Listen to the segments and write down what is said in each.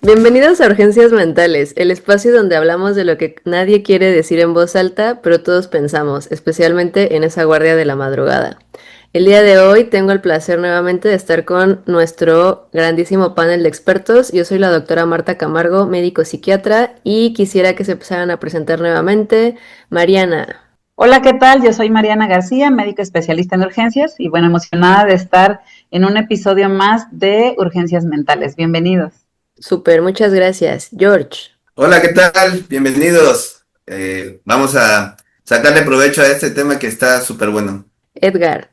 Bienvenidos a Urgencias Mentales, el espacio donde hablamos de lo que nadie quiere decir en voz alta, pero todos pensamos, especialmente en esa guardia de la madrugada. El día de hoy tengo el placer nuevamente de estar con nuestro grandísimo panel de expertos. Yo soy la doctora Marta Camargo, médico psiquiatra, y quisiera que se empezaran a presentar nuevamente. Mariana. Hola, ¿qué tal? Yo soy Mariana García, médico especialista en urgencias y bueno, emocionada de estar en un episodio más de Urgencias Mentales. Bienvenidos. Súper, muchas gracias. George. Hola, ¿qué tal? Bienvenidos. Vamos a sacarle provecho a este tema que está súper bueno. Edgar.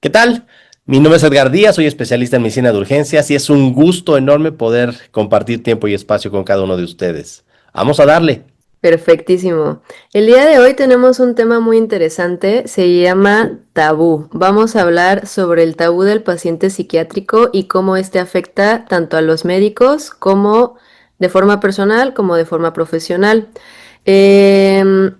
¿Qué tal? Mi nombre es Edgar Díaz, soy especialista en medicina de urgencias y es un gusto enorme poder compartir tiempo y espacio con cada uno de ustedes. Vamos a darle. Perfectísimo. El día de hoy tenemos un tema muy interesante, se llama tabú. Vamos a hablar sobre el tabú del paciente psiquiátrico y cómo este afecta tanto a los médicos como de forma personal como de forma profesional. Em,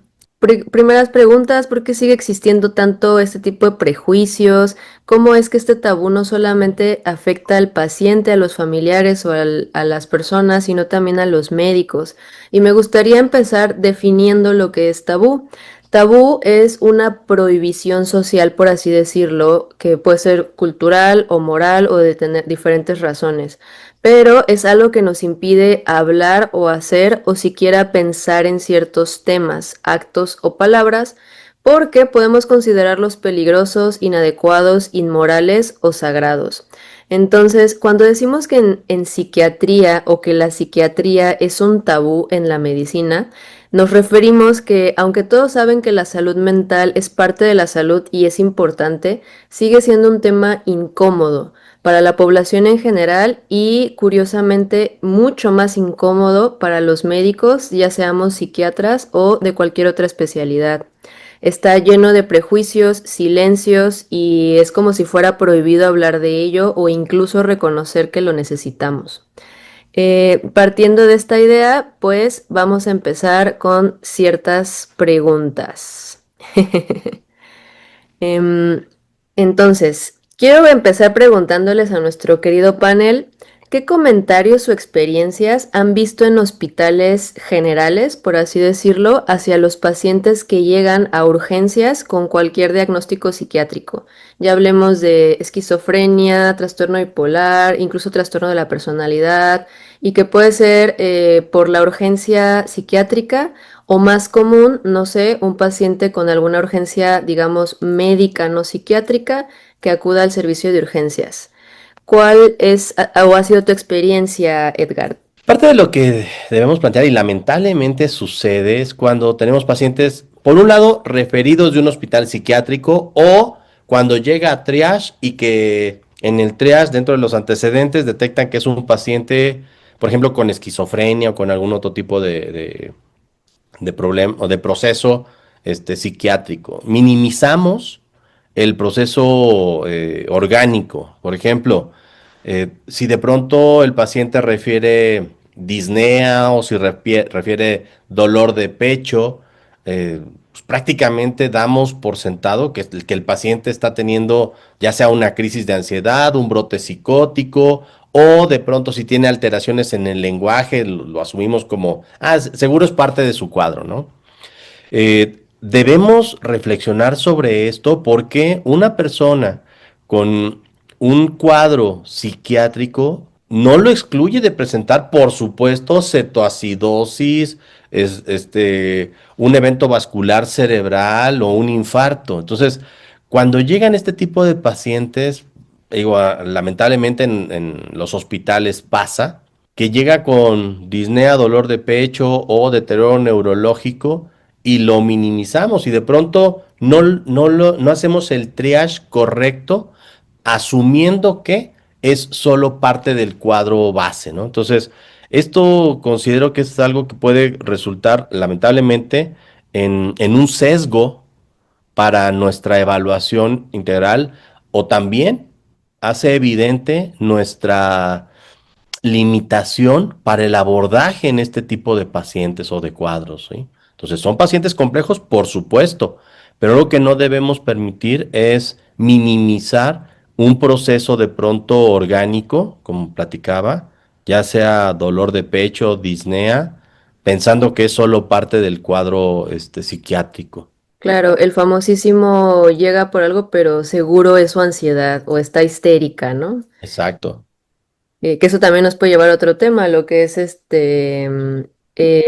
Primeras preguntas, ¿por qué sigue existiendo tanto este tipo de prejuicios? ¿Cómo es que este tabú no solamente afecta al paciente, a los familiares o a las personas, sino también a los médicos? Y me gustaría empezar definiendo lo que es tabú. Tabú es una prohibición social, por así decirlo, que puede ser cultural o moral o de tener diferentes razones, pero es algo que nos impide hablar o hacer o siquiera pensar en ciertos temas, actos o palabras, porque podemos considerarlos peligrosos, inadecuados, inmorales o sagrados. Entonces, cuando decimos que en psiquiatría o que la psiquiatría es un tabú en la medicina, nos referimos que, aunque todos saben que la salud mental es parte de la salud y es importante, sigue siendo un tema incómodo para la población en general y, curiosamente, mucho más incómodo para los médicos, ya seamos psiquiatras o de cualquier otra especialidad. Está lleno de prejuicios, silencios y es como si fuera prohibido hablar de ello o incluso reconocer que lo necesitamos. Partiendo de esta idea, pues vamos a empezar con ciertas preguntas. Em, entonces, quiero empezar preguntándoles a nuestro querido panel, ¿qué comentarios o experiencias han visto en hospitales generales, por así decirlo, hacia los pacientes que llegan a urgencias con cualquier diagnóstico psiquiátrico? Ya hablemos de esquizofrenia, trastorno bipolar, incluso trastorno de la personalidad, y que puede ser por la urgencia psiquiátrica o más común, no sé, un paciente con alguna urgencia, digamos, médica, no psiquiátrica, que acuda al servicio de urgencias. ¿Cuál es o ha sido tu experiencia, Edgar? Parte de lo que debemos plantear y lamentablemente sucede es cuando tenemos pacientes, por un lado, referidos de un hospital psiquiátrico o cuando llega a triage y que en el triage, dentro de los antecedentes, detectan que es un paciente, por ejemplo, con esquizofrenia o con algún otro tipo de problema o de proceso psiquiátrico. Minimizamos el proceso orgánico. Por ejemplo, si de pronto el paciente refiere disnea o si refiere dolor de pecho, pues prácticamente damos por sentado que el paciente está teniendo ya sea una crisis de ansiedad, un brote psicótico o de pronto si tiene alteraciones en el lenguaje, lo asumimos como, seguro es parte de su cuadro, ¿no? Debemos reflexionar sobre esto porque una persona con un cuadro psiquiátrico no lo excluye de presentar, por supuesto, cetoacidosis, un evento vascular cerebral o un infarto. Entonces, cuando llegan este tipo de pacientes, digo, lamentablemente en los hospitales pasa que llega con disnea, dolor de pecho o deterioro neurológico y lo minimizamos y de pronto no hacemos el triage correcto asumiendo que es solo parte del cuadro base, ¿no? Entonces, esto considero que es algo que puede resultar lamentablemente en un sesgo para nuestra evaluación integral o también hace evidente nuestra limitación para el abordaje en este tipo de pacientes o de cuadros, ¿sí? Entonces, son pacientes complejos, por supuesto, pero lo que no debemos permitir es minimizar un proceso de pronto orgánico, como platicaba, ya sea dolor de pecho, disnea, pensando que es solo parte del cuadro psiquiátrico. Claro, el famosísimo llega por algo, pero seguro es su ansiedad o está histérica, ¿no? Exacto. Que eso también nos puede llevar a otro tema, lo que es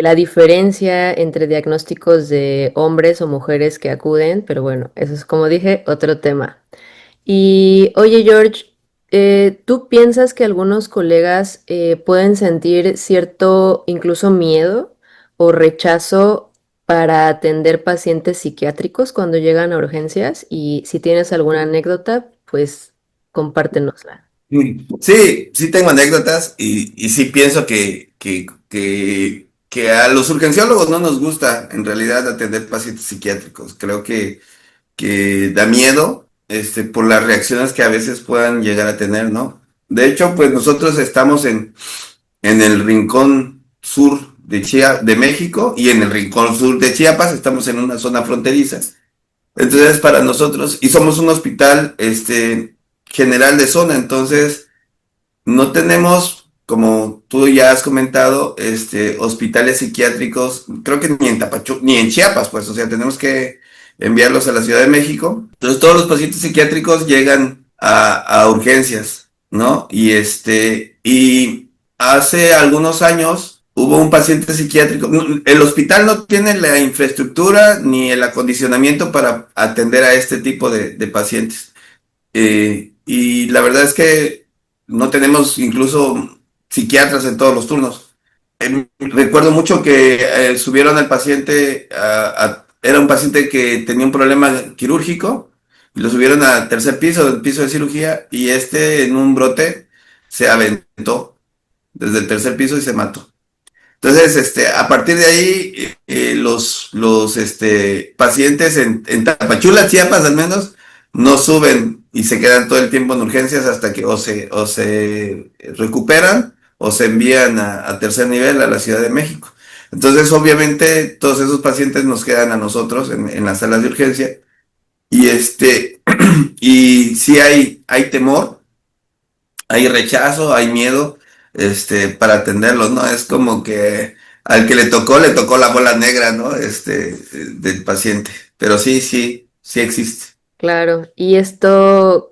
la diferencia entre diagnósticos de hombres o mujeres que acuden, pero bueno, eso es como dije, otro tema. Y oye, George, ¿tú piensas que algunos colegas pueden sentir cierto incluso miedo o rechazo para atender pacientes psiquiátricos cuando llegan a urgencias? Y si tienes alguna anécdota, pues compártenosla. Sí, sí tengo anécdotas y sí pienso que a los urgenciólogos no nos gusta en realidad atender pacientes psiquiátricos. Creo que da miedo, por las reacciones que a veces puedan llegar a tener, ¿no? De hecho, pues nosotros estamos en el rincón sur de México y en el rincón sur de Chiapas, estamos en una zona fronteriza. Entonces, para nosotros, y somos un hospital, general de zona, entonces no tenemos, como tú ya has comentado, hospitales psiquiátricos, creo que ni en Tapachu, ni en Chiapas, pues, o sea, tenemos que enviarlos a la Ciudad de México. Entonces, todos los pacientes psiquiátricos llegan a urgencias, ¿no? Y hace algunos años hubo un paciente psiquiátrico. El hospital no tiene la infraestructura ni el acondicionamiento para atender a este tipo de pacientes. Y la verdad es que no tenemos incluso psiquiatras en todos los turnos. Recuerdo mucho que subieron al paciente, era un paciente que tenía un problema quirúrgico, y lo subieron al tercer piso, del piso de cirugía, y en un brote se aventó desde el tercer piso y se mató. Entonces, a partir de ahí, los pacientes en Tapachula, Chiapas al menos, no suben y se quedan todo el tiempo en urgencias hasta que o se recuperan o se envían a tercer nivel a la Ciudad de México. Entonces, obviamente, todos esos pacientes nos quedan a nosotros en las salas de urgencia y y sí hay temor, hay rechazo, hay miedo, para atenderlos, ¿no? Es como que al que le tocó la bola negra, ¿no? Del paciente. Pero sí, sí, sí existe. Claro, y esto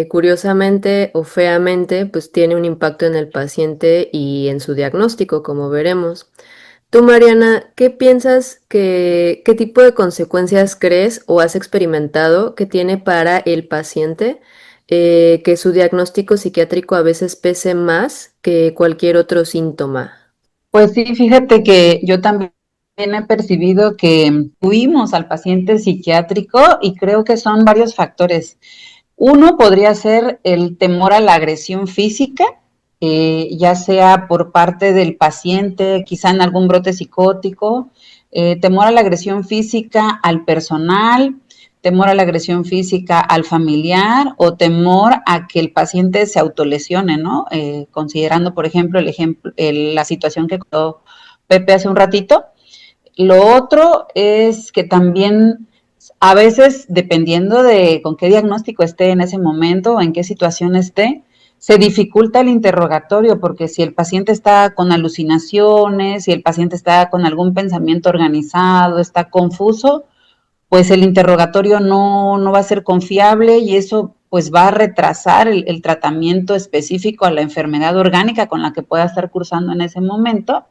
curiosamente o feamente pues tiene un impacto en el paciente y en su diagnóstico, como veremos. Tú, Mariana, ¿qué piensas qué tipo de consecuencias crees o has experimentado que tiene para el paciente que su diagnóstico psiquiátrico a veces pese más que cualquier otro síntoma? Pues sí, fíjate que yo también he percibido que huimos al paciente psiquiátrico y creo que son varios factores. Uno podría ser el temor a la agresión física, ya sea por parte del paciente, quizá en algún brote psicótico, temor a la agresión física al personal, temor a la agresión física al familiar o temor a que el paciente se autolesione, ¿no? Considerando, por ejemplo, la situación que contó Pepe hace un ratito. Lo otro es que también a veces, dependiendo de con qué diagnóstico esté en ese momento o en qué situación esté, se dificulta el interrogatorio, porque si el paciente está con alucinaciones, si el paciente está con algún pensamiento organizado, está confuso, pues el interrogatorio no va a ser confiable y eso pues va a retrasar el tratamiento específico a la enfermedad orgánica con la que pueda estar cursando en ese momento.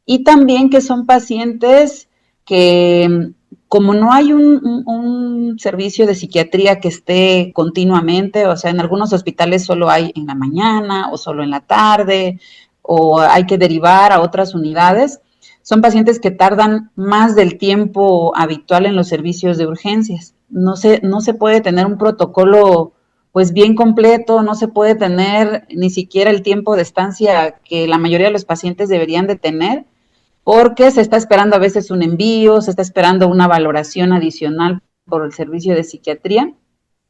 Y también que son pacientes que, como no hay un servicio de psiquiatría que esté continuamente, o sea, en algunos hospitales solo hay en la mañana o solo en la tarde, o hay que derivar a otras unidades, son pacientes que tardan más del tiempo habitual en los servicios de urgencias. No se puede tener un protocolo pues bien completo, no se puede tener ni siquiera el tiempo de estancia que la mayoría de los pacientes deberían de tener, porque se está esperando a veces un envío, se está esperando una valoración adicional por el servicio de psiquiatría,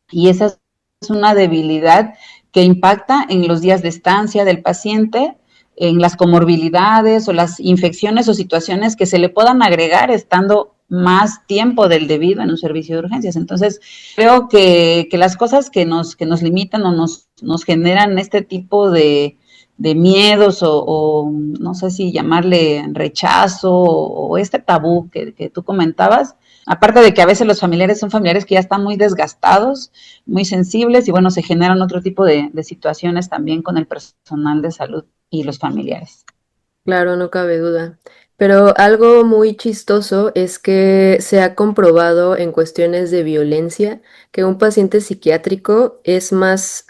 y esa es una debilidad que impacta en los días de estancia del paciente, en las comorbilidades o las infecciones o situaciones que se le puedan agregar estando más tiempo del debido en un servicio de urgencias. Entonces, creo que las cosas que nos limitan o nos generan este tipo de miedos o, no sé si llamarle rechazo o este tabú que tú comentabas. Aparte de que a veces los familiares son familiares que ya están muy desgastados, muy sensibles y bueno, se generan otro tipo de situaciones también con el personal de salud y los familiares. Claro, no cabe duda. Pero algo muy chistoso es que se ha comprobado en cuestiones de violencia que un paciente psiquiátrico es más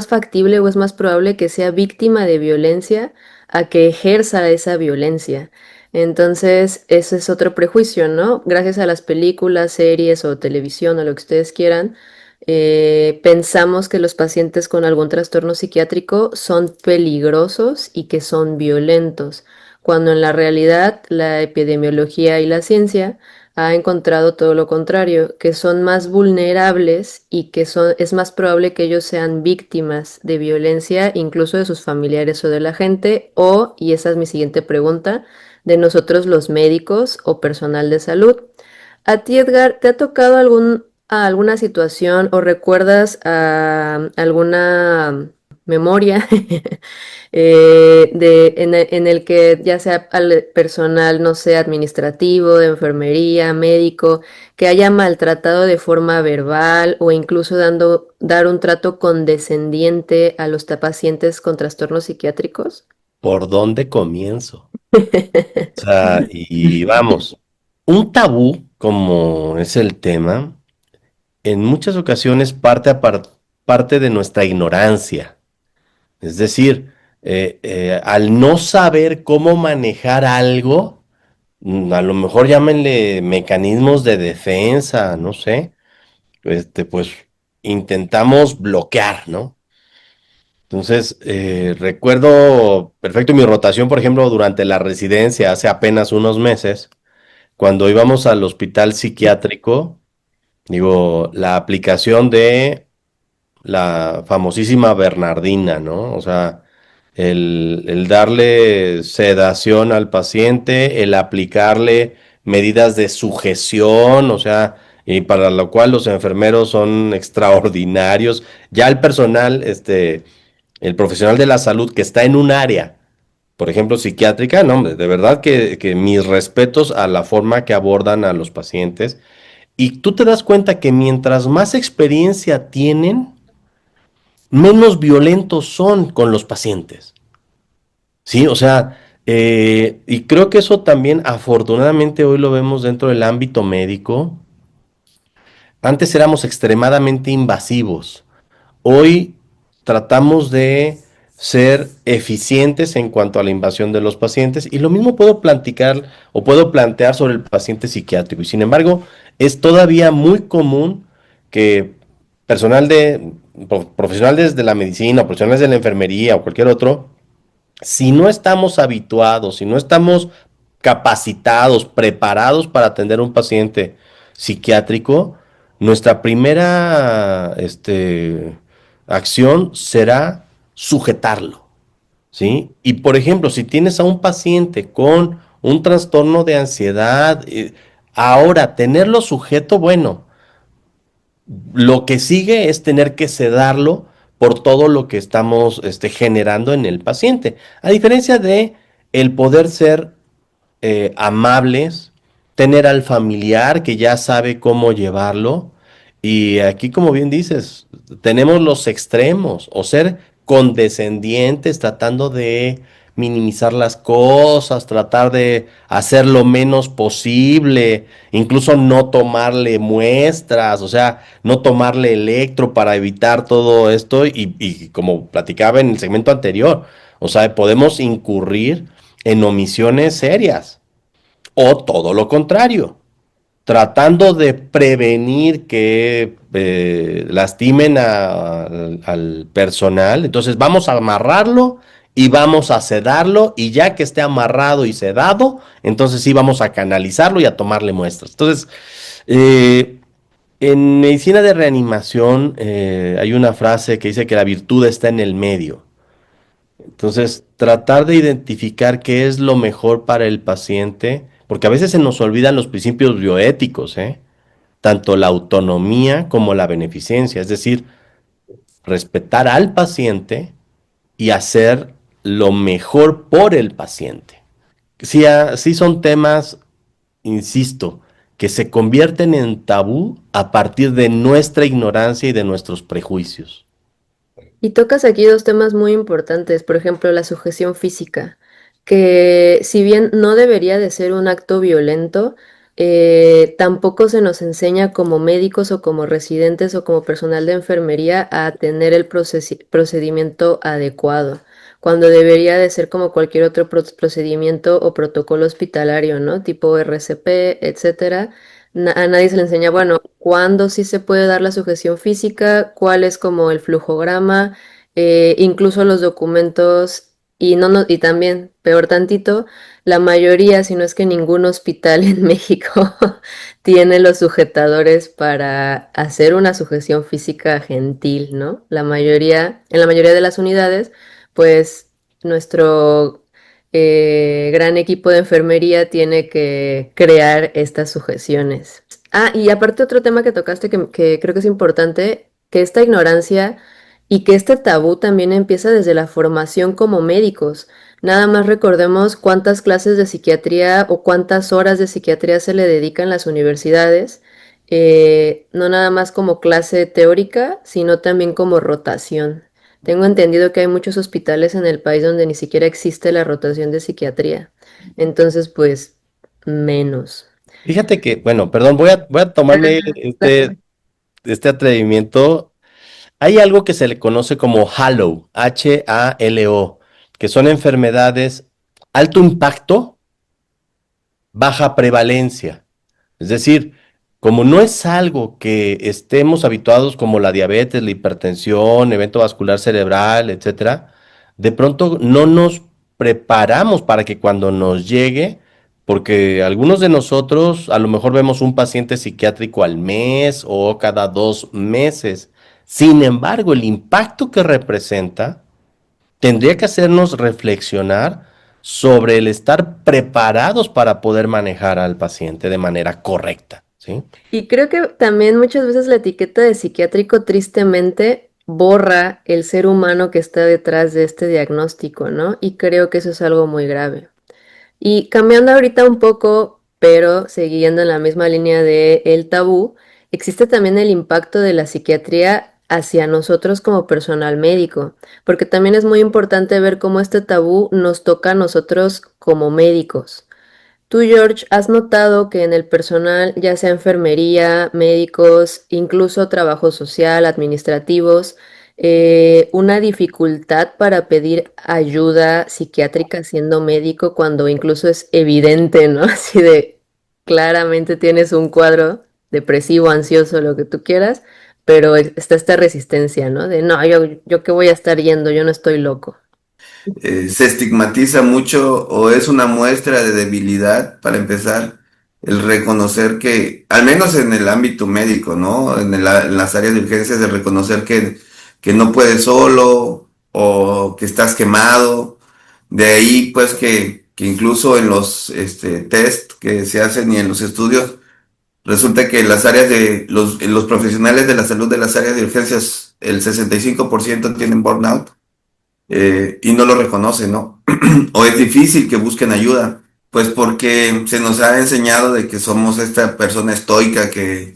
factible o es más probable que sea víctima de violencia a que ejerza esa violencia. Entonces, ese es otro prejuicio, ¿no? Gracias a las películas, series o televisión o lo que ustedes quieran, pensamos que los pacientes con algún trastorno psiquiátrico son peligrosos y que son violentos, cuando en la realidad la epidemiología y la ciencia ha encontrado todo lo contrario, que son más vulnerables y que es más probable que ellos sean víctimas de violencia, incluso de sus familiares o de la gente, o, y esa es mi siguiente pregunta, de nosotros los médicos o personal de salud. A ti, Edgar, ¿te ha tocado alguna situación o recuerdas alguna memoria en el que ya sea al personal, no sé, administrativo, de enfermería, médico, que haya maltratado de forma verbal o incluso dar un trato condescendiente a los pacientes con trastornos psiquiátricos? ¿Por dónde comienzo? O sea, y vamos, un tabú, como es el tema, en muchas ocasiones parte de nuestra ignorancia. Es decir, al no saber cómo manejar algo, a lo mejor llámenle mecanismos de defensa, no sé, pues intentamos bloquear, ¿no? Entonces, recuerdo perfecto mi rotación, por ejemplo, durante la residencia, hace apenas unos meses, cuando íbamos al hospital psiquiátrico, digo, la aplicación de la famosísima Bernardina, ¿no? O sea, el darle sedación al paciente, el aplicarle medidas de sujeción, o sea, y para lo cual los enfermeros son extraordinarios. Ya el personal, el profesional de la salud que está en un área, por ejemplo, psiquiátrica, no, hombre, de verdad que mis respetos a la forma que abordan a los pacientes. Y tú te das cuenta que mientras más experiencia tienen, menos violentos son con los pacientes. Sí, o sea, y creo que eso también afortunadamente hoy lo vemos dentro del ámbito médico. Antes éramos extremadamente invasivos. Hoy tratamos de ser eficientes en cuanto a la invasión de los pacientes y lo mismo puedo platicar o puedo plantear sobre el paciente psiquiátrico. Y sin embargo, es todavía muy común que personal profesionales de la medicina, profesionales de la enfermería o cualquier otro, si no estamos habituados, si no estamos capacitados, preparados para atender a un paciente psiquiátrico, nuestra primera acción será sujetarlo, ¿sí? Y por ejemplo, si tienes a un paciente con un trastorno de ansiedad, ahora tenerlo sujeto, bueno, lo que sigue es tener que sedarlo por todo lo que estamos generando en el paciente. A diferencia de el poder ser amables, tener al familiar que ya sabe cómo llevarlo. Y aquí, como bien dices, tenemos los extremos, o ser condescendientes, tratando de minimizar las cosas, tratar de hacer lo menos posible, incluso no tomarle muestras, o sea, no tomarle electro para evitar todo esto y como platicaba en el segmento anterior, o sea, podemos incurrir en omisiones serias. O todo lo contrario, tratando de prevenir que lastimen al personal. Entonces vamos a amarrarlo y vamos a sedarlo y ya que esté amarrado y sedado, entonces sí vamos a canalizarlo y a tomarle muestras. Entonces, eh, en medicina de reanimación hay una frase que dice que la virtud está en el medio. Entonces, tratar de identificar qué es lo mejor para el paciente, porque a veces se nos olvidan los principios bioéticos, ¿eh? Tanto la autonomía como la beneficencia, es decir, respetar al paciente, y hacer lo mejor por el paciente. Sí, sí son temas, insisto, que se convierten en tabú a partir de nuestra ignorancia y de nuestros prejuicios. Y tocas aquí dos temas muy importantes, por ejemplo, la sujeción física, que si bien no debería de ser un acto violento, tampoco se nos enseña como médicos o como residentes o como personal de enfermería a tener el procedimiento adecuado, cuando debería de ser como cualquier otro procedimiento o protocolo hospitalario, ¿no? Tipo RCP, etcétera. A nadie se le enseña, bueno, cuándo sí se puede dar la sujeción física, cuál es como el flujograma, incluso los documentos, y no, y también, peor tantito, la mayoría, si no es que ningún hospital en México tiene los sujetadores para hacer una sujeción física gentil, ¿no? La mayoría, en la mayoría de las unidades, pues nuestro gran equipo de enfermería tiene que crear estas sujeciones. Ah, y aparte otro tema que tocaste que creo que es importante, que esta ignorancia y que este tabú también empieza desde la formación como médicos. Nada más recordemos cuántas clases de psiquiatría o cuántas horas de psiquiatría se le dedica en las universidades, no nada más como clase teórica, sino también como rotación. Tengo entendido que hay muchos hospitales en el país donde ni siquiera existe la rotación de psiquiatría. Entonces, pues, menos. Fíjate que, bueno, perdón, voy a tomarme este atrevimiento. Hay algo que se le conoce como HALO, HALO, que son enfermedades alto impacto, baja prevalencia. Es decir, como no es algo que estemos habituados como la diabetes, la hipertensión, evento vascular cerebral, etcétera, de pronto no nos preparamos para que cuando nos llegue, porque algunos de nosotros a lo mejor vemos un paciente psiquiátrico al mes o cada 2 meses. Sin embargo, el impacto que representa tendría que hacernos reflexionar sobre el estar preparados para poder manejar al paciente de manera correcta, ¿sí? Y creo que también muchas veces la etiqueta de psiquiátrico tristemente borra el ser humano que está detrás de este diagnóstico, ¿no? Y creo que eso es algo muy grave. Y cambiando ahorita un poco, pero siguiendo en la misma línea de el tabú, existe también el impacto de la psiquiatría hacia nosotros como personal médico, porque también es muy importante ver cómo este tabú nos toca a nosotros como médicos. Tú, George, ¿has notado que en el personal, ya sea enfermería, médicos, incluso trabajo social, administrativos, una dificultad para pedir ayuda psiquiátrica siendo médico cuando incluso es evidente, ¿no? Así de claramente tienes un cuadro depresivo, ansioso, lo que tú quieras, pero está esta resistencia, ¿no? De no, yo qué voy a estar yendo, yo no estoy loco. Se estigmatiza mucho o es una muestra de debilidad para empezar el reconocer que, al menos en el ámbito médico, ¿no? En las áreas de urgencias, de reconocer que no puedes solo o que estás quemado. De ahí, pues, que incluso en los test que se hacen y en los estudios, resulta que las áreas de los profesionales de la salud de las áreas de urgencias, el 65% tienen burnout y no lo reconocen, ¿no? O es difícil que busquen ayuda, pues porque se nos ha enseñado de que somos esta persona estoica que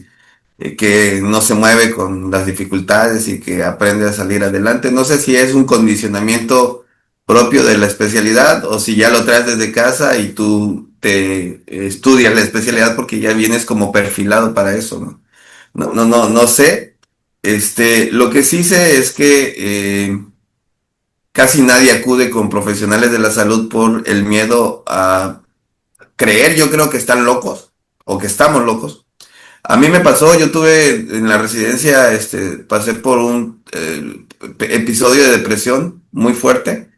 no se mueve con las dificultades y que aprende a salir adelante. No sé si es un condicionamiento propio de la especialidad o si ya lo traes desde casa y tú te estudias la especialidad porque ya vienes como perfilado para eso, ¿no? No sé. Lo que sí sé es que casi nadie acude con profesionales de la salud por el miedo a creer, yo creo que están locos o que estamos locos. A mí me pasó, yo tuve en la residencia, pasé por un episodio de depresión muy fuerte,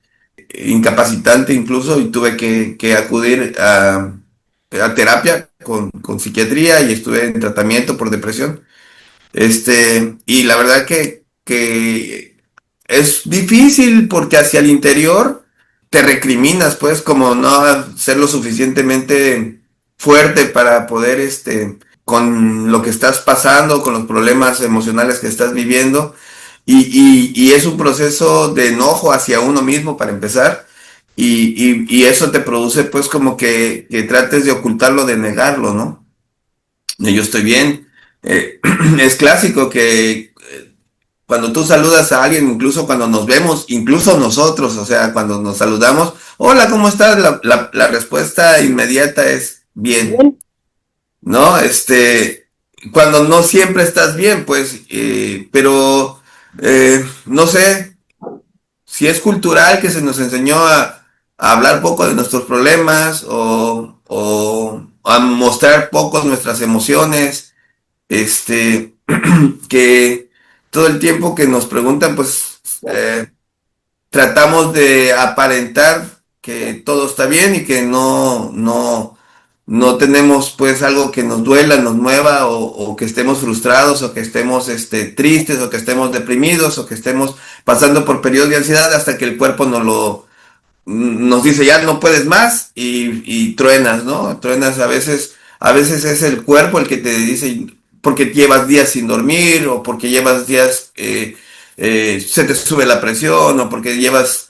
incapacitante incluso, y tuve que acudir a terapia con psiquiatría y estuve en tratamiento por depresión. Y la verdad que es difícil porque hacia el interior te recriminas, pues, como no ser lo suficientemente fuerte para poder, con lo que estás pasando, con los problemas emocionales que estás viviendo. y es un proceso de enojo hacia uno mismo para empezar. Y eso te produce pues como que trates de ocultarlo, de negarlo, ¿no? De yo estoy bien. Es clásico que cuando tú saludas a alguien, incluso cuando nos vemos, incluso nosotros, o sea, cuando nos saludamos, hola, ¿cómo estás? La respuesta inmediata es bien, Bien. ¿no? Cuando no siempre estás bien, pues, pero no sé si es cultural que se nos enseñó a hablar poco de nuestros problemas o a mostrar poco nuestras emociones, que todo el tiempo que nos preguntan, pues tratamos de aparentar que todo está bien y que no tenemos pues algo que nos duela, nos mueva o que estemos frustrados o que estemos tristes o que estemos deprimidos o que estemos pasando por periodos de ansiedad hasta que el cuerpo nos dice ya no puedes más y truenas, ¿no? Truenas a veces es el cuerpo el que te dice porque llevas días sin dormir o porque llevas días, se te sube la presión o porque llevas,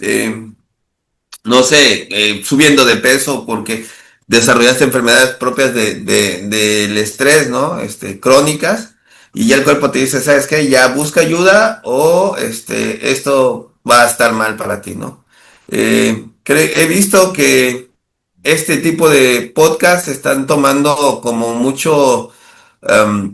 no sé, subiendo de peso porque desarrollaste enfermedades propias del estrés, ¿no? Crónicas. Y ya el cuerpo te dice, ¿sabes qué? Ya busca ayuda o esto va a estar mal para ti, ¿no? He visto que este tipo de podcasts están tomando como mucho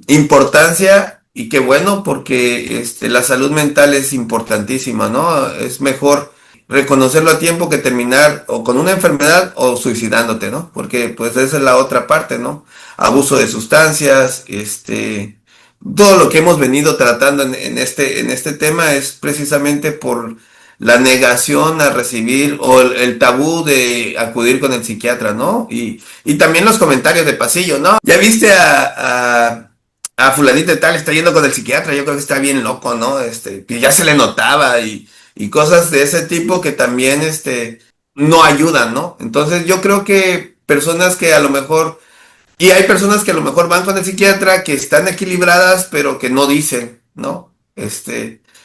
importancia y qué bueno porque la salud mental es importantísima, ¿no? Es mejor reconocerlo a tiempo que terminar o con una enfermedad o suicidándote, ¿no? Porque pues esa es la otra parte, ¿no? Abuso de sustancias, todo lo que hemos venido tratando en este tema es precisamente por la negación a recibir o el tabú de acudir con el psiquiatra, ¿no? Y también los comentarios de pasillo, ¿no? ¿Ya viste a fulanito de tal está yendo con el psiquiatra? Yo creo que está bien loco, ¿no? Que ya se le notaba y cosas de ese tipo que también, no ayudan, ¿no? Entonces yo creo que personas que a lo mejor y hay personas que a lo mejor van con el psiquiatra que están equilibradas, pero que no dicen, ¿no?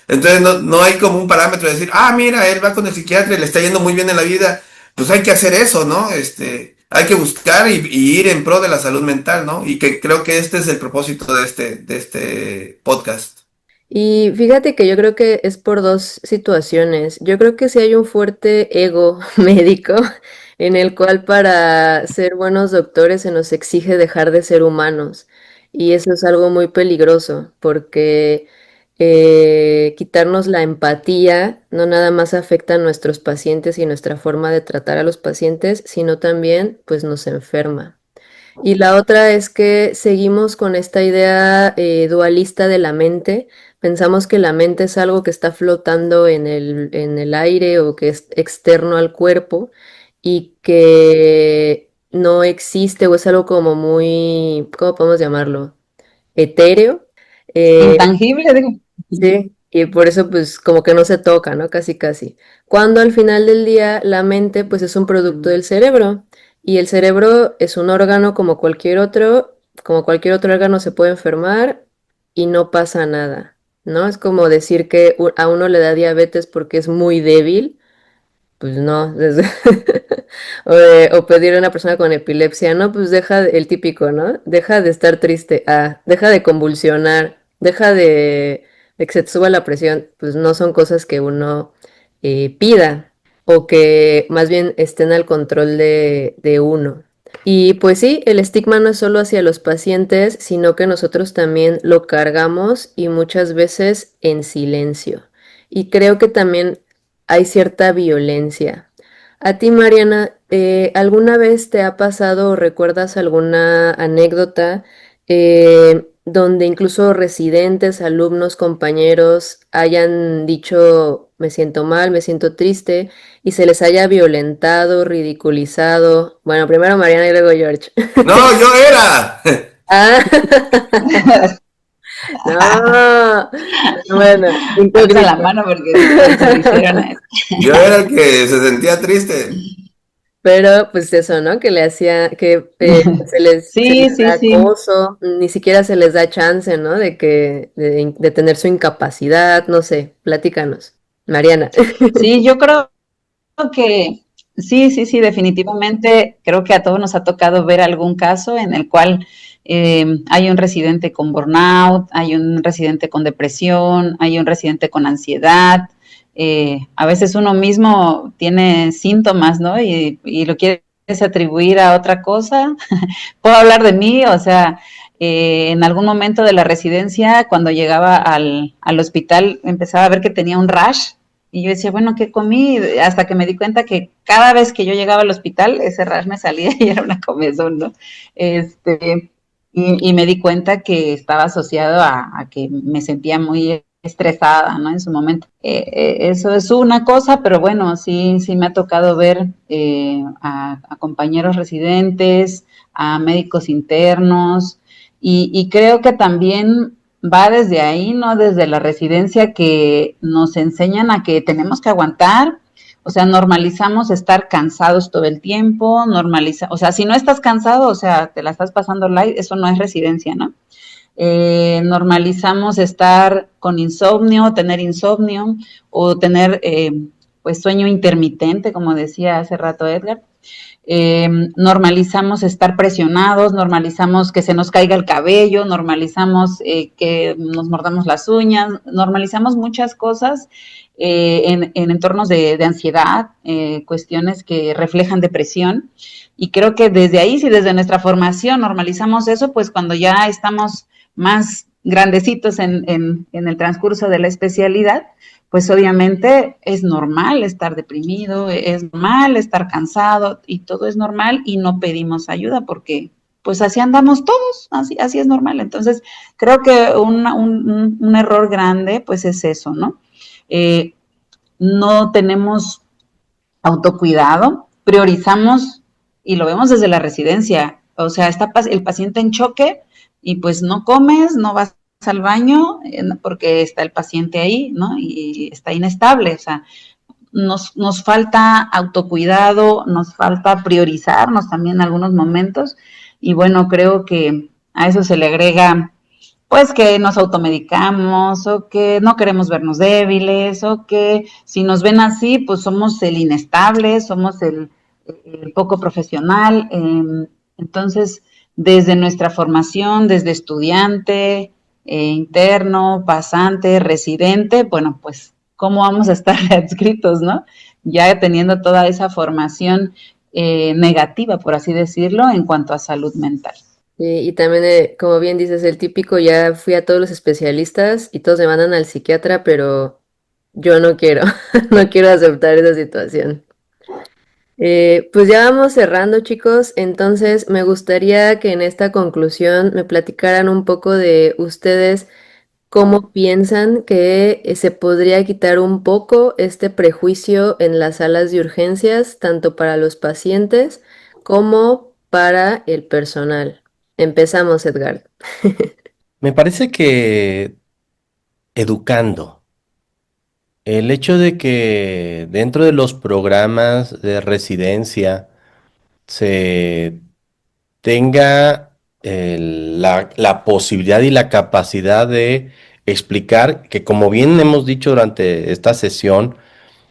Entonces no hay como un parámetro de decir, ah, mira, él va con el psiquiatra y le está yendo muy bien en la vida. Pues hay que hacer eso, ¿no? Hay que buscar y ir en pro de la salud mental, ¿no? Y que creo que este es el propósito de este podcast. Y fíjate que yo creo que es por dos situaciones. Yo creo que sí hay un fuerte ego médico en el cual para ser buenos doctores se nos exige dejar de ser humanos. Y eso es algo muy peligroso porque quitarnos la empatía no nada más afecta a nuestros pacientes y nuestra forma de tratar a los pacientes, sino también pues nos enferma. Y la otra es que seguimos con esta idea dualista de la mente. Pensamos que la mente es algo que está flotando en el aire o que es externo al cuerpo y que no existe o es algo como muy, ¿cómo podemos llamarlo? Etéreo. Eh, Intangible, digo. Sí, y por eso pues como que no se toca, ¿no? Casi casi. Cuando al final del día la mente pues es un producto del cerebro y el cerebro es un órgano como cualquier otro órgano se puede enfermar y no pasa nada, ¿no? Es como decir que a uno le da diabetes porque es muy débil, pues no, o pedir a una persona con epilepsia, no, pues el típico, ¿no? Deja de estar triste, deja de convulsionar, de que se te suba la presión, pues no son cosas que uno pida o que más bien estén al control de uno. Y pues sí, el estigma no es solo hacia los pacientes, sino que nosotros también lo cargamos y muchas veces en silencio. Y creo que también hay cierta violencia. A ti, Mariana, ¿alguna vez te ha pasado o recuerdas alguna anécdota donde incluso residentes, alumnos, compañeros hayan dicho me siento mal, me siento triste y se les haya violentado, ridiculizado? Bueno, primero Mariana y luego George. No, yo era. Ah, no, bueno, Alza la incógnito. mano porque sí, se lo hicieron a él. Yo era el que se sentía triste. Pero pues eso, ¿no? Que le hacía, que se Sí, les sí, da sí. acoso, ni siquiera se les da chance, ¿no? De tener su incapacidad, no sé, platícanos. Mariana. Sí, yo creo que sí, sí, sí, definitivamente creo que a todos nos ha tocado ver algún caso en el cual hay un residente con burnout, hay un residente con depresión, hay un residente con ansiedad. A veces uno mismo tiene síntomas, ¿no? Y lo quieres atribuir a otra cosa. Puedo hablar de mí, o sea, en algún momento de la residencia, cuando llegaba al hospital, empezaba a ver que tenía un rash y yo decía, bueno, ¿qué comí? Hasta que me di cuenta que cada vez que yo llegaba al hospital, ese rash me salía y era una comezón, ¿no? Y me di cuenta que estaba asociado a que me sentía muy estresada, ¿no? En su momento. Eso es una cosa, pero bueno, sí, sí me ha tocado ver a compañeros residentes, a médicos internos, y creo que también va desde ahí, ¿no? Desde la residencia que nos enseñan a que tenemos que aguantar, o sea, normalizamos estar cansados todo el tiempo, o sea, si no estás cansado, o sea, te la estás pasando light, eso no es residencia, ¿no? Normalizamos estar con insomnio, tener insomnio o tener pues sueño intermitente, como decía hace rato Edgar. Normalizamos estar presionados, normalizamos que se nos caiga el cabello, normalizamos que nos mordamos las uñas, normalizamos muchas cosas en entornos de ansiedad, cuestiones que reflejan depresión. Y creo que desde ahí, si desde nuestra formación normalizamos eso, pues cuando ya estamos más grandecitos en el transcurso de la especialidad, pues obviamente es normal estar deprimido, es normal estar cansado y todo es normal y no pedimos ayuda porque pues así andamos todos, así es normal. Entonces creo que un error grande pues es eso, ¿no? Eh, no tenemos autocuidado, priorizamos y lo vemos desde la residencia, o sea, está el paciente en choque y pues no comes, no vas al baño porque está el paciente ahí, ¿no? Y está inestable, o sea, nos falta autocuidado, nos falta priorizarnos también en algunos momentos y bueno, creo que a eso se le agrega pues que nos automedicamos o que no queremos vernos débiles o que si nos ven así, pues somos el inestable, somos el poco profesional. Entonces, desde nuestra formación, desde estudiante, interno, pasante, residente, bueno, pues, ¿cómo vamos a estar adscritos, no? Ya teniendo toda esa formación negativa, por así decirlo, en cuanto a salud mental. Y también, como bien dices, el típico, ya fui a todos los especialistas y todos me mandan al psiquiatra, pero yo no quiero, no quiero aceptar esa situación. Pues ya vamos cerrando, chicos. Entonces, me gustaría que en esta conclusión me platicaran un poco de ustedes cómo piensan que se podría quitar un poco este prejuicio en las salas de urgencias, tanto para los pacientes como para el personal. Empezamos, Edgar. Me parece que educando, el hecho de que dentro de los programas de residencia se tenga la posibilidad y la capacidad de explicar que, como bien hemos dicho durante esta sesión,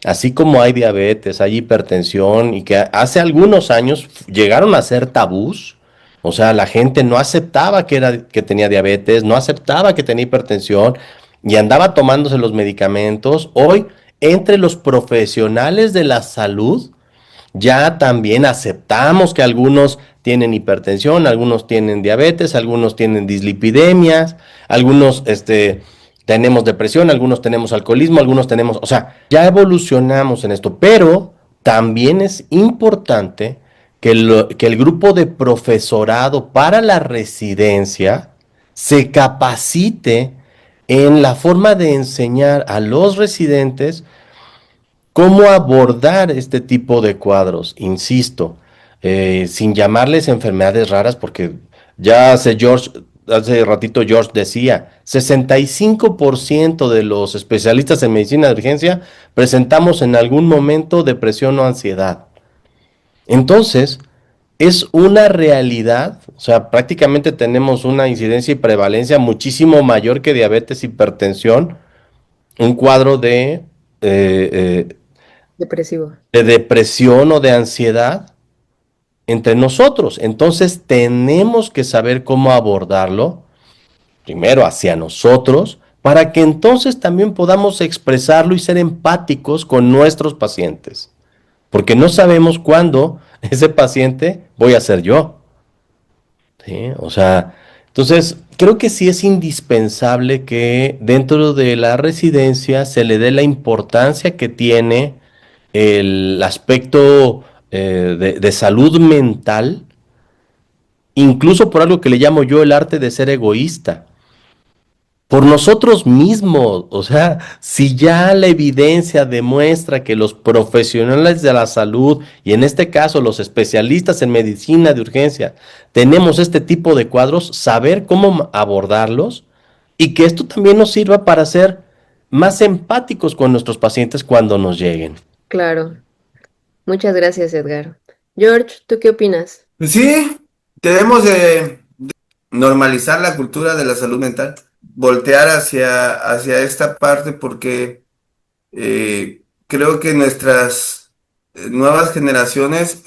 así como hay diabetes, hay hipertensión y que hace algunos años llegaron a ser tabús, o sea, la gente no aceptaba que tenía diabetes, no aceptaba que tenía hipertensión y andaba tomándose los medicamentos. Hoy, entre los profesionales de la salud, ya también aceptamos que algunos tienen hipertensión, algunos tienen diabetes, algunos tienen dislipidemias, algunos tenemos depresión, algunos tenemos alcoholismo, algunos tenemos, o sea, ya evolucionamos en esto, pero también es importante que el grupo de profesorado para la residencia se capacite en la forma de enseñar a los residentes cómo abordar este tipo de cuadros, insisto, sin llamarles enfermedades raras, porque ya hace ratito George decía, 65% de los especialistas en medicina de urgencia presentamos en algún momento depresión o ansiedad. Entonces, es una realidad, o sea, prácticamente tenemos una incidencia y prevalencia muchísimo mayor que diabetes, hipertensión, un cuadro eh, Depresivo. de depresión o de ansiedad entre nosotros. Entonces, tenemos que saber cómo abordarlo, primero hacia nosotros, para que entonces también podamos expresarlo y ser empáticos con nuestros pacientes. Porque no sabemos cuándo ese paciente voy a ser yo. ¿Sí? O sea, entonces creo que sí es indispensable que dentro de la residencia se le dé la importancia que tiene el aspecto de salud mental, incluso por algo que le llamo yo el arte de ser egoísta. Por nosotros mismos, o sea, si ya la evidencia demuestra que los profesionales de la salud, y en este caso los especialistas en medicina de urgencia, tenemos este tipo de cuadros, saber cómo abordarlos y que esto también nos sirva para ser más empáticos con nuestros pacientes cuando nos lleguen. Claro. Muchas gracias, Edgar. George, ¿tú qué opinas? Pues sí, debemos de normalizar la cultura de la salud mental, voltear hacia esta parte porque creo que nuestras nuevas generaciones,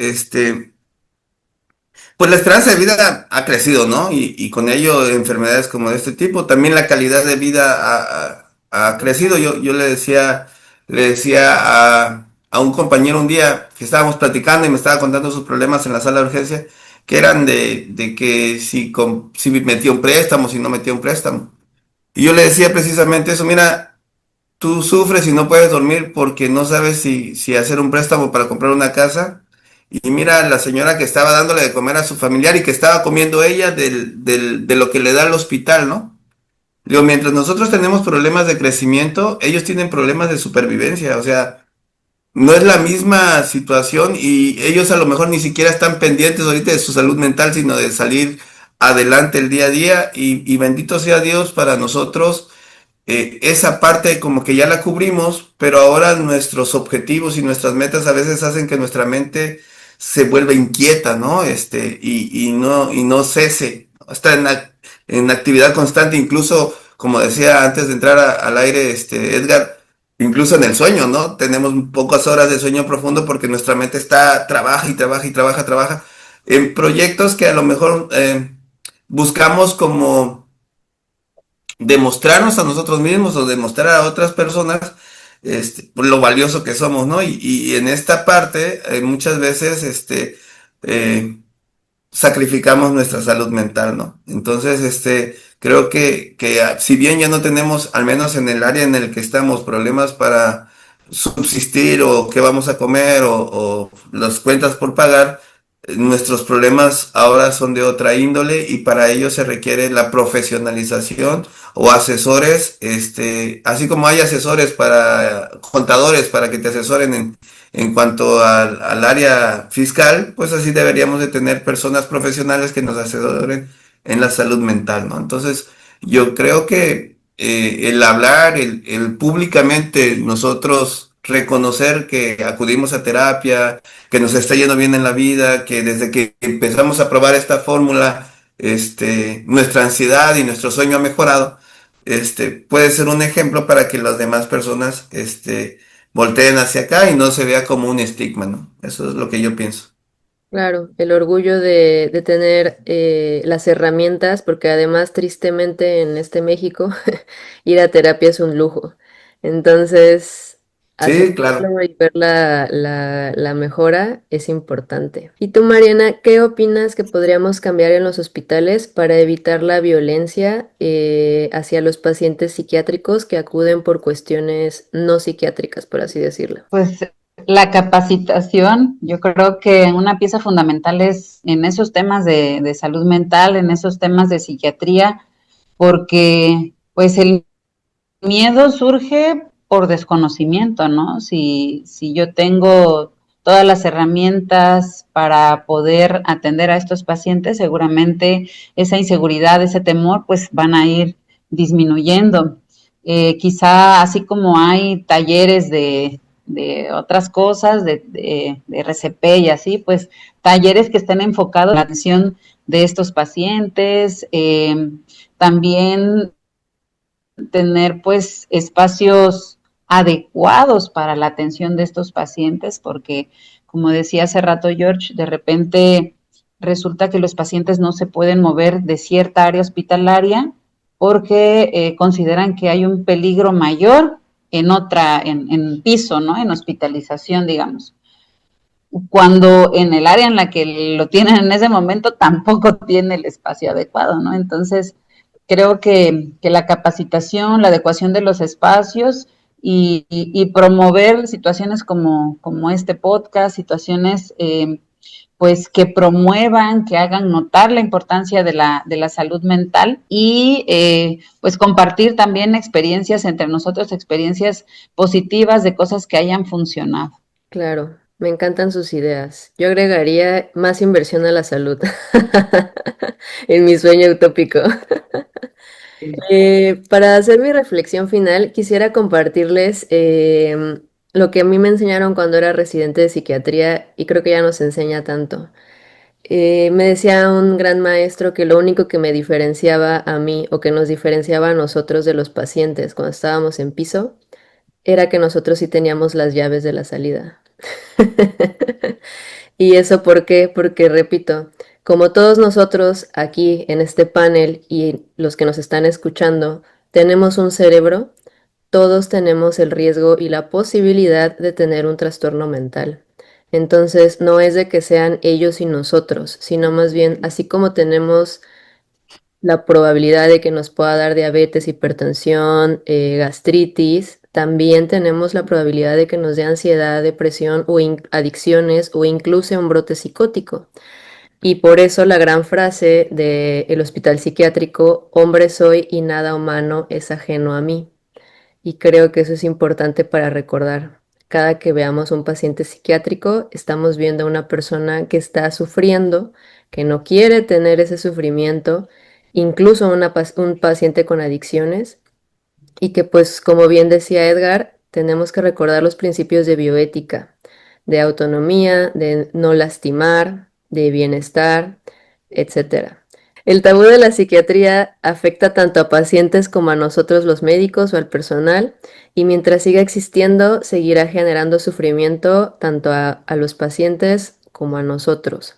pues la esperanza de vida ha crecido, ¿no? Y con ello enfermedades como de este tipo. También la calidad de vida ha crecido. Yo le decía a un compañero un día que estábamos platicando y me estaba contando sus problemas en la sala de urgencia, que eran de que si metía un préstamo, si no metía un préstamo. Y yo le decía precisamente eso, mira, tú sufres y no puedes dormir porque no sabes si hacer un préstamo para comprar una casa. Y mira la señora que estaba dándole de comer a su familiar y que estaba comiendo ella de lo que le da al hospital, ¿no? Digo, mientras nosotros tenemos problemas de crecimiento, ellos tienen problemas de supervivencia. O sea, no es la misma situación y ellos a lo mejor ni siquiera están pendientes ahorita de su salud mental, sino de salir adelante el día a día. Y bendito sea Dios para nosotros, esa parte como que ya la cubrimos, pero ahora nuestros objetivos y nuestras metas a veces hacen que nuestra mente se vuelva inquieta, ¿no? Y no cese, está en actividad constante, incluso, como decía antes de entrar al aire, Edgar, incluso en el sueño, ¿no? Tenemos pocas horas de sueño profundo porque nuestra mente trabaja y trabaja y trabaja en proyectos que a lo mejor buscamos como demostrarnos a nosotros mismos o demostrar a otras personas por lo valioso que somos, ¿no? Y en esta parte, muchas veces, eh, sacrificamos nuestra salud mental, ¿no? Entonces, creo que si bien ya no tenemos, al menos en el área en el que estamos, problemas para subsistir o qué vamos a comer o las cuentas por pagar, nuestros problemas ahora son de otra índole y para ello se requiere la profesionalización o asesores, así como hay asesores para contadores para que te asesoren en cuanto al área fiscal, pues así deberíamos de tener personas profesionales que nos asesoren en la salud mental, ¿no? Entonces, yo creo que el hablar, el públicamente nosotros reconocer que acudimos a terapia, que nos está yendo bien en la vida, que desde que empezamos a probar esta fórmula, nuestra ansiedad y nuestro sueño ha mejorado, puede ser un ejemplo para que las demás personas, volteen hacia acá y no se vea como un estigma, ¿no? Eso es lo que yo pienso. Claro, el orgullo de tener las herramientas, porque además tristemente en este México ir a terapia es un lujo. Entonces, Sí, claro. aceptarlo y ver la mejora es importante. ¿Y tú, Mariana, qué opinas que podríamos cambiar en los hospitales para evitar la violencia hacia los pacientes psiquiátricos que acuden por cuestiones no psiquiátricas, por así decirlo? Pues la capacitación, yo creo que una pieza fundamental es en esos temas de salud mental, en esos temas de psiquiatría, porque pues el miedo surge por desconocimiento, ¿no? Si yo tengo todas las herramientas para poder atender a estos pacientes, seguramente esa inseguridad, ese temor, pues van a ir disminuyendo. Quizá así como hay talleres de otras cosas, de RCP y así, pues talleres que estén enfocados en la atención de estos pacientes, también tener pues espacios adecuados para la atención de estos pacientes, porque como decía hace rato George, de repente resulta que los pacientes no se pueden mover de cierta área hospitalaria porque consideran que hay un peligro mayor en otra, en piso, ¿no? En hospitalización, digamos. Cuando en el área en la que lo tienen en ese momento tampoco tiene el espacio adecuado, ¿no? Entonces, creo que la capacitación, la adecuación de los espacios y promover situaciones como este podcast, situaciones pues que promuevan, que hagan notar la importancia de la salud mental y pues compartir también experiencias entre nosotros, experiencias positivas de cosas que hayan funcionado. Claro, me encantan sus ideas. Yo agregaría más inversión a la salud en mi sueño utópico. Para hacer mi reflexión final, quisiera compartirles lo que a mí me enseñaron cuando era residente de psiquiatría y creo que ya nos enseña tanto. Me decía un gran maestro que lo único que me diferenciaba a mí o que nos diferenciaba a nosotros de los pacientes cuando estábamos en piso era que nosotros sí teníamos las llaves de la salida. ¿Y eso por qué? Porque, repito, como todos nosotros aquí en este panel y los que nos están escuchando, tenemos un cerebro, todos tenemos el riesgo y la posibilidad de tener un trastorno mental. Entonces, no es de que sean ellos y nosotros, sino más bien, así como tenemos la probabilidad de que nos pueda dar diabetes, hipertensión, gastritis, también tenemos la probabilidad de que nos dé ansiedad, depresión o adicciones o incluso un brote psicótico. Y por eso la gran frase del hospital psiquiátrico, hombre soy y nada humano es ajeno a mí. Y creo que eso es importante para recordar. Cada que veamos un paciente psiquiátrico, estamos viendo a una persona que está sufriendo, que no quiere tener ese sufrimiento, incluso un paciente con adicciones, y que pues como bien decía Edgar, tenemos que recordar los principios de bioética, de autonomía, de no lastimar, de bienestar, etcétera. El tabú de la psiquiatría afecta tanto a pacientes como a nosotros los médicos o al personal, y mientras siga existiendo, seguirá generando sufrimiento tanto a los pacientes como a nosotros.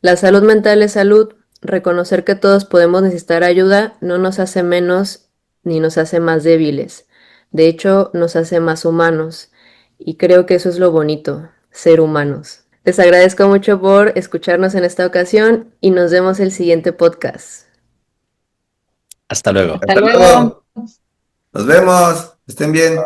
La salud mental es salud. Reconocer que todos podemos necesitar ayuda no nos hace menos ni nos hace más débiles. De hecho, nos hace más humanos. Y creo que eso es lo bonito, ser humanos. Les agradezco mucho por escucharnos en esta ocasión y nos vemos el siguiente podcast. Hasta luego. Hasta Hasta luego. luego. Nos vemos. Estén bien.